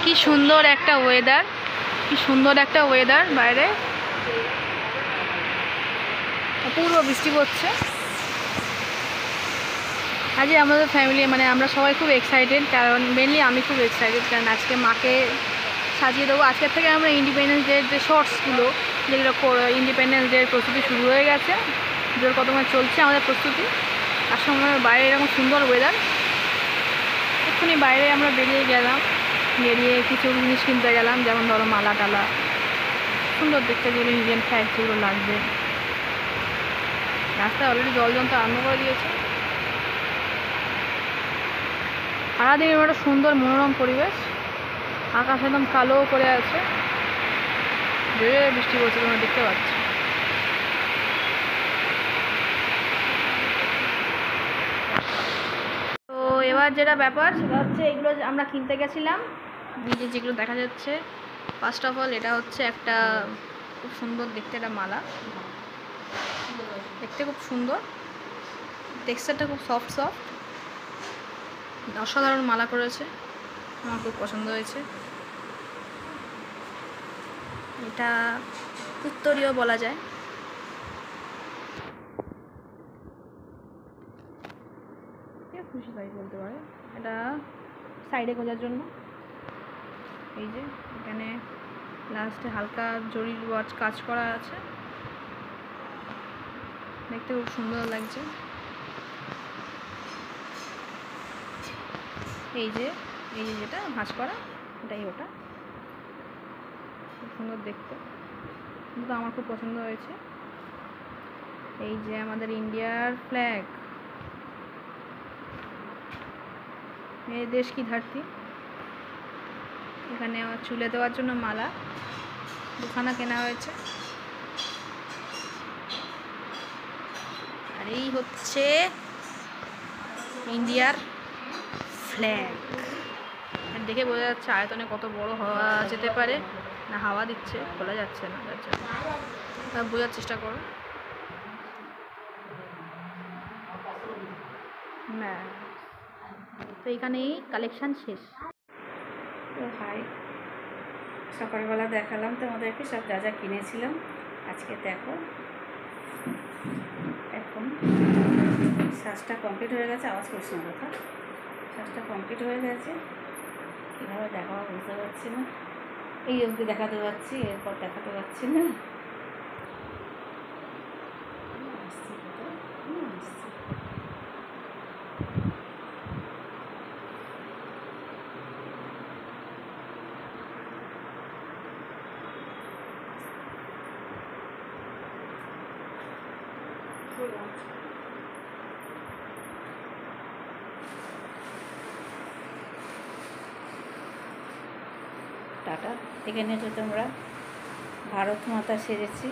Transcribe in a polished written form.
কি সুন্দর একটা ওয়েদার, কি সুন্দর একটা ওয়েদার। বাইরে অপূর্ব বৃষ্টি পড়ছে। আজকে আমাদের ফ্যামিলি মানে আমরা সবাই খুব এক্সাইটেড, কারণ মেনলি আমি খুব এক্সাইটেড, কারণ আজকে মাকে সাজিয়ে দেবো। আজকের থেকে আমরা ইন্ডিপেন্ডেন্স ডের যে শর্টসগুলো, যেগুলো ইন্ডিপেন্ডেন্স ডের প্রস্তুতি শুরু হয়ে গেছে, জোর কদমে চলছে আমাদের প্রস্তুতি। আর সময় বাইরে এরকম সুন্দর ওয়েদার, এক্ষুনি বাইরে আমরা বেরিয়ে গেলাম, বেরিয়ে কিছু জিনিস কিনতে গেলাম, যেমন ধরো মালা টালা, সুন্দর দেখতে যেগুলো ইন্ডিয়ান ফ্ল্যাগ যেগুলো লাগবে। রাস্তায় অলরেডি জল যন্ত্র আরম্ভ করে দিয়েছে। সারাদিন একটা সুন্দর মনোরম পরিবেশ, আকাশ একদম কালো করে আছে, জোরে বৃষ্টি পড়ছে, তোমরা দেখতে পাচ্ছ। তো এবার যেটা ব্যাপার সেটা হচ্ছে এগুলো আমরা কিনতে গেছিলাম, নিজে যেগুলো দেখা যাচ্ছে। ফার্স্ট অফ অল এটা হচ্ছে একটা খুব সুন্দর দেখতে একটা মালা, দেখতে খুব সুন্দর, টেক্সচারটা খুব সফট সফট, অসাধারণ মালা করেছে, আমার খুব পছন্দ হয়েছে। এটা উত্তরীয় বলা যায়। খুশি তাই বলতে পারে। এটা সাইডে গোজার জন্য, এই যে এখানে লাস্টে হালকা জরির ওয়াচ কাজ করা আছে, দেখতে খুব সুন্দর লাগছে। এই যে যেটা ভাঁজ করা, এটাই ওটা, খুব সুন্দর দেখতে, কিন্তু আমার খুব পছন্দ হয়েছে। এই যে আমাদের ইন্ডিয়ার ফ্ল্যাগ, এই দেশ কি ধরতি। এখানে আমার চুলে দেওয়ার জন্য মালা দুখানা কেনা হয়েছে। আর এই হচ্ছে ইন্ডিয়ার ফ্ল্যাগ। দেখে বোঝা যাচ্ছে আয়তনে কত বড় হওয়া যেতে পারে। না হাওয়া দিচ্ছে, খোলা যাচ্ছে না, যাচ্ছে বোঝার চেষ্টা করো। না, তো এইখানেই কালেকশান শেষ। তো হাই, সকালবেলা দেখালাম তোমাদেরকে সব যা যা কিনেছিলাম। আজকে দেখো, এখন সাজটা কমপ্লিট হয়ে গেছে। আওয়াজ করছি না কথা, সাজটা কমপ্লিট হয়ে গেছে। কীভাবে দেখাবো বুঝতে পারছি না, এই অবধি দেখাতে পারছি, এরপর দেখাতে পারছি না। টাটা। এখানে তো তোমরা ভারত মাতা সেজেছি।